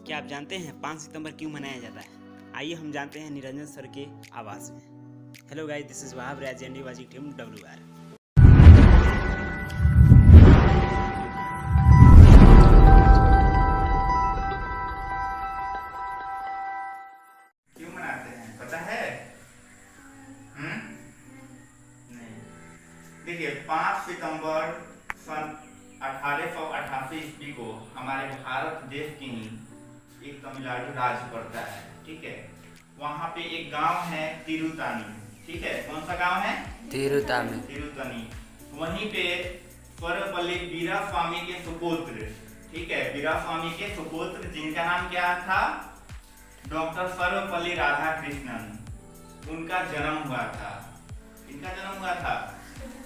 क्या आप जानते हैं 5 सितंबर क्यों मनाया जाता है? आइए हम जानते हैं निरंजन सर के आवाज़ में। Hello guys, this is Wahab Raj and Wajik team WR। क्यों मनाते हैं पता है? नहीं। देखिए 5 सितंबर सन 1888 ईस्वी को हमारे भारत देश की एक तमिलनाडु राज्य पड़ता है। ठीक है, वहाँ पे एक गांव है तिरुतानी। ठीक है, कौन सा गांव है? तिरुतानी। वहीं पे सर्वपल्ली वीरास्वामी के सुपुत्र, ठीक है, वीरास्वामी के सुपुत्र जिनका नाम क्या था? डॉक्टर सर्वपल्ली राधाकृष्णन, उनका जन्म हुआ था। इनका जन्म हुआ था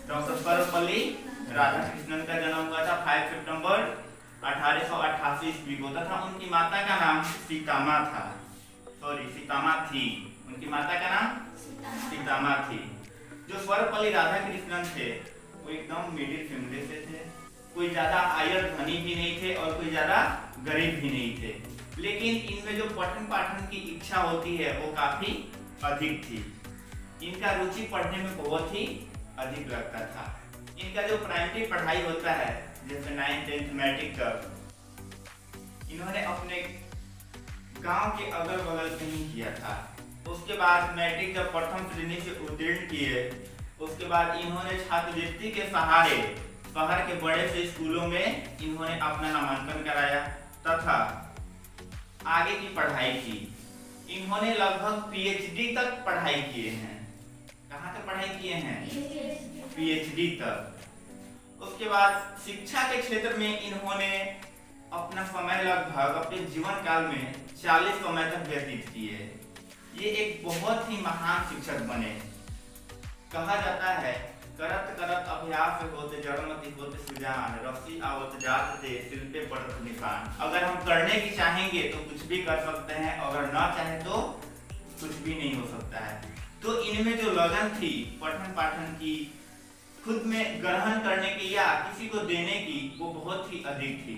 डॉक्टर सर्वपल्ली राधाकृष्णन का जन्म हुआ था 5 सितंबर 1888 ईस्वी को तथा उनकी माता का नाम सीतामा था। सीतामा थी। उनकी माता का नाम सीतामा थी। जो सर्वपल्ली राधाकृष्णन थे वो एकदम मिडिल फैमिली से थे। कोई ज्यादा आयर धनी भी नहीं थे और कोई ज्यादा गरीब भी नहीं थे, लेकिन इनमें जो पठन पाठन की इच्छा होती है वो काफी अधिक थी। इनका रुचि पढ़ने में बहुत ही अधिक लगता था। इनका जो प्राइमरी पढ़ाई होता है जैसे 9th 10th मैट्रिक तक, इन्होंने अपने गांव के अगल बगल से ही किया था। उसके बाद मैट्रिक जब प्रथम श्रेणी से उत्तीर्ण किए, उसके बाद इन्होंने छात्रवृत्ति के सहारे शहर के बड़े से स्कूलों में इन्होंने अपना नामांकन कराया तथा आगे की पढ़ाई की। इन्होंने लगभग PhD तक पढ़ाई किए हैं। कहाँ तक पढ़ाई किए हैं? PhD तक। उसके बाद शिक्षा के क्षेत्र में इन्होंने अपना समय लगभग अपने जीवन काल में 40 समय तक व्यतीत किए। ये एक बहुत ही महान शिक्षक बने। कहा जाता है करत करत अभ्यास होते जड़मति होते सुजान, रस्सी आवत जात ते सिर पे पड़त निशान। अगर हम करने की चाहेंगे तो कुछ भी कर सकते हैं, अगर ना चाहे तो कुछ भी नहीं हो सकता है। तो इनमें जो लगन थी पठन पाठन की, खुद में ग्रहण करने की या किसी को देने की, वो बहुत ही अधिक थी।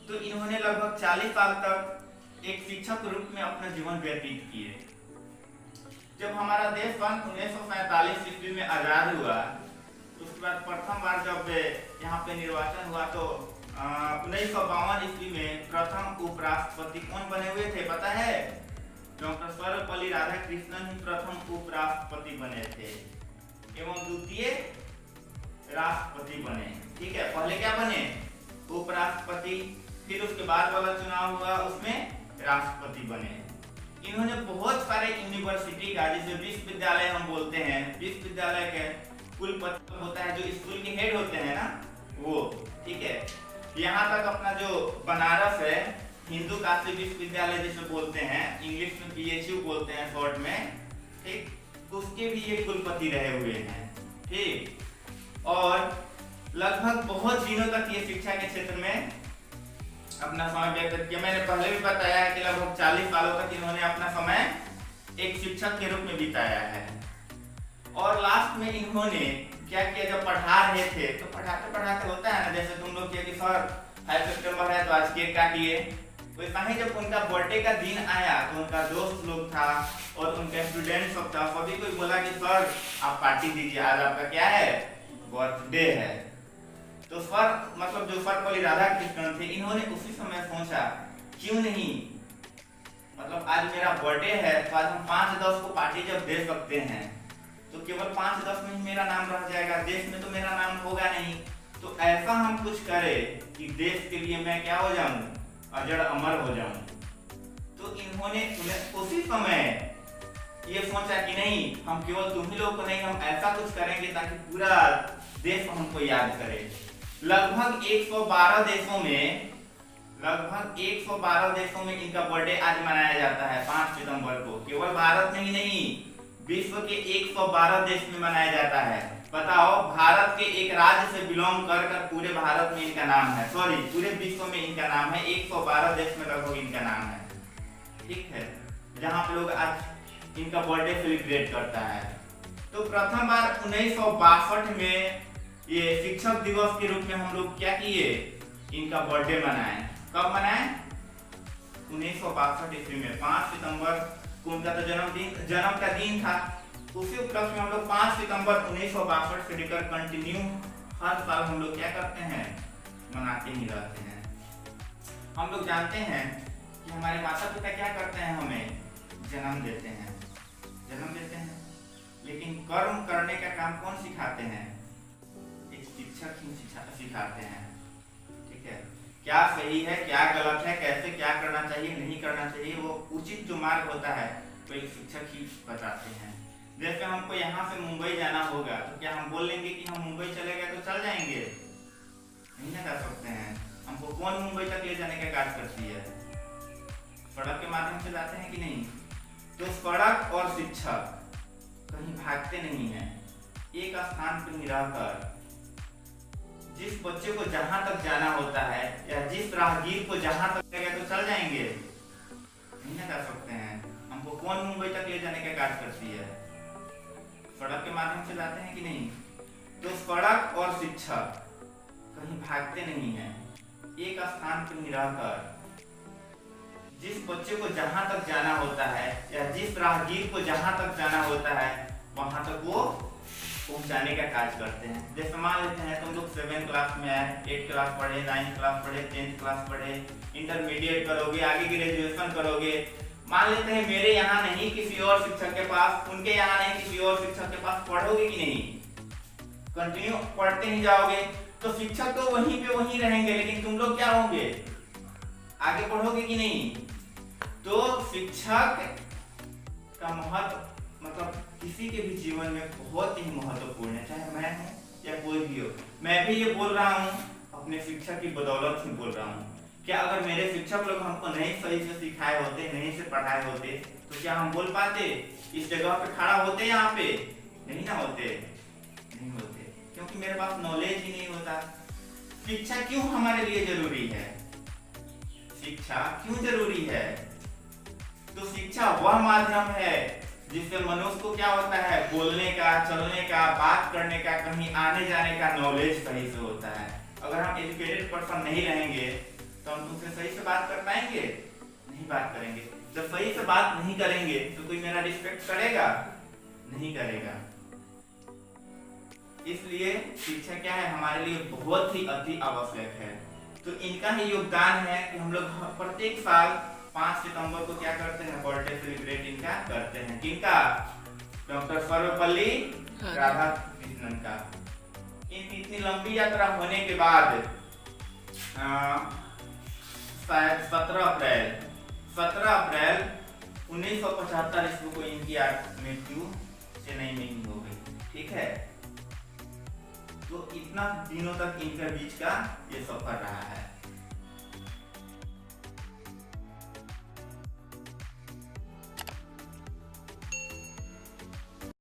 तो इन्होंने लगभग 40 साल तक एक शिक्षक रूप में अपना जीवन व्यतीत किए। जब हमारा देश सन 1947 ईस्वी में आजाद हुआ, उसके बाद प्रथम बार जब यहाँ पे निर्वाचन हुआ तो 1952 ईस्वी में प्रथम उपराष्ट्रपति कौन बने हुए थे पता है? डॉक्टर सर्वपल्ली राधाकृष्णन ही प्रथम उपराष्ट्रपति बने थे एवं द्वितीय राष्ट्रपति बने। ठीक है, पहले क्या बने? उपराष्ट्रपति, फिर उसके बाद वाला चुनाव हुआ उसमें राष्ट्रपति बने। इन्होंने बहुत सारे यूनिवर्सिटी का, जिसे विश्वविद्यालय हम बोलते हैं, विश्वविद्यालय के कुलपति होता है जो स्कूल के हेड होते हैं ना, वो। ठीक है, यहाँ तक अपना जो बनारस है हिंदू काशी विश्वविद्यालय जिसे बोलते हैं, इंग्लिश में PHU बोलते हैं शॉर्ट में, ठीक, उसके भी ये कुलपति रहे हुए हैं। ठीक, और लगभग बहुत दिनों तक ये शिक्षा के क्षेत्र में अपना समय व्यतीत किया। मैंने पहले भी बताया है कि लगभग 40 सालों तक इन्होंने अपना समय एक शिक्षक के रूप में बिताया है। और लास्ट में इन्होंने क्या किया? जब पढ़ा रहे थे तो पढ़ाते पढ़ाते होता है ना, जैसे तुम लोग किया कि सर 5 सितंबर है तो आज केक काटिए, वैसा ही जब उनका बर्थडे का दिन आया तो उनका दोस्त लोग था और उनका स्टूडेंट सब था, सभी को बोला कि सर आप पार्टी दीजिए, आज आपका क्या है? बर्थडे है। तो सर मतलब जो सर्वपल्ली राधाकृष्णन थे, इन्होंने उसी समय सोचा क्यों नहीं, मतलब आज मेरा बर्थडे है तो आज हम 5-10 को पार्टी जब दे सकते हैं तो केवल 5-10 में ही मेरा नाम रह जाएगा, देश में तो मेरा नाम होगा नहीं। तो ऐसा हम कुछ करें कि देश के लिए मैं क्या हो जाऊं? अजर अमर हो जाऊं। तो इन्होंने उसी समय ये सोचा कि नहीं, हम केवल तुम ही लोग को नहीं, हम ऐसा कुछ करेंगे ताकि पूरा देश हमको याद करे। लगभग 112 देशों में इनका बर्थडे आज मनाया जाता है 5 सितंबर को। केवल भारत में ही नहीं, विश्व के 112 देश में मनाया जाता है। बताओ, भारत के एक राज्य से बिलोंग कर पूरे भारत में इनका नाम है, पूरे विश्व में इनका नाम है, 112 देश में लगभग इनका नाम है। ठीक है, जहाँ पे लोग आज इनका बर्थडे सेलिब्रेट करता है। तो प्रथम बार 1962 में ये शिक्षक दिवस के रूप में हम लोग क्या किए? इनका बर्थडे मनाए। कब मनाए? 1962 ईस्वी में 5 सितंबर को उनका तो जन्म का दिन था। उसी उपलक्ष्य में हम लोग 5 सितंबर 1962 से लेकर कंटिन्यू हर साल हम लोग क्या करते हैं, मनाते ही रहते हैं। हम लोग जानते हैं कि हमारे माता पिता क्या करते हैं, हमें जन्म देते हैं, लेकिन कर्म करने का काम कौन सिखाते हैं, एक शिक्षक ही सिखाते हैं। ठीक है, क्या सही है क्या गलत है, कैसे क्या करना चाहिए नहीं करना चाहिए, वो उचित जो मार्ग होता है वो एक शिक्षक ही बताते हैं। जैसे हमको यहाँ से मुंबई जाना होगा तो क्या हम बोल लेंगे कि हम मुंबई चले गए तो चल जाएंगे, नहीं ना कर सकते हैं। हमको कौन मुंबई तक ले जाने का कार्य करती है, सड़क के माध्यम से जाते हैं कि नहीं। तो सड़क और शिक्षक कहीं भागते नहीं है, एक स्थान पर ही रहकर जिस बच्चे को जहां तक जाना होता है या जिस राहगीर को जहां तक ले गए तो चल जाएंगे, नहीं ना कर सकते हैं। हमको कौन मुंबई तक ले जाने का कार्य करती है, सड़क के माध्यम से जाते हैं कि नहीं। तो सड़क और शिक्षक कहीं भागते नहीं है, एक स्थान पर ही रहकर जिस बच्चे को जहां तक जाना होता है या जिस राहगीर को जहां तक जाना होता है वहां तक वो पहुंचाने का कार्य करते हैं। जैसे मान लेते हैं तुम लोग 7th क्लास में आए, 8th क्लास पढ़े, 9th क्लास पढ़े, 10th क्लास पढ़े, इंटरमीडिएट करोगे, आगे ग्रेजुएशन करोगे। मान लेते हैं मेरे यहाँ नहीं किसी और शिक्षक के पास, उनके यहाँ नहीं किसी और शिक्षक के पास, पढ़ोगे कि नहीं, कंटिन्यू पढ़ते ही जाओगे। तो शिक्षक तो वहीं पे वहीं रहेंगे, लेकिन तुम लोग क्या होंगे, आगे पढ़ोगे कि नहीं। तो शिक्षक का महत्व मतलब किसी के भी जीवन में बहुत ही महत्वपूर्ण है, चाहे मैं हूँ या कोई भी हो। मैं भी ये बोल रहा हूँ अपने शिक्षक की बदौलत ही बोल रहा हूँ। क्या अगर मेरे शिक्षक लोग हमको नहीं सही से सिखाए होते, नहीं से पढ़ाए होते, तो क्या हम बोल पाते, इस जगह पे खड़ा होते, यहाँ पे नहीं ना होते, नहीं होते, क्योंकि मेरे पास नॉलेज ही नहीं होता। शिक्षा क्यों हमारे लिए जरूरी है, शिक्षा क्यों जरूरी है। तो शिक्षा वह माध्यम है जिससे मनुष्य को क्या होता है, बोलने का, चलने का, बात करने का, कहीं आने जाने का नॉलेज सही से होता है। अगर हम एजुकेटेड पर्सन नहीं रहेंगे तो हम तुमसे सही से बात कर पाएंगे, नहीं बात करेंगे। जब सही से बात नहीं करेंगे तो कोई मेरा रिस्पेक्ट करेगा, नहीं करेगा। इसलिए शिक्षा क्या है, हमारे लिए बहुत ही अति आवश्यक है। तो इनका ही योगदान है कि हम लोग प्रत्येक साल 5 सितंबर को क्या करते हैं, बर्थडे सेलिब्रेट इनका करते हैं। किनका, डॉक्टर सर्वपल्ली राधाकृष्णन का। इनकी इतनी लंबी यात्रा होने के बाद शायद 17 अप्रैल 1975 ईस्वी को इनकी मृत्यु चेन्नई में ही हो गई। ठीक है, तो इतना दिनों तक इनके बीच का ये सफर रहा है।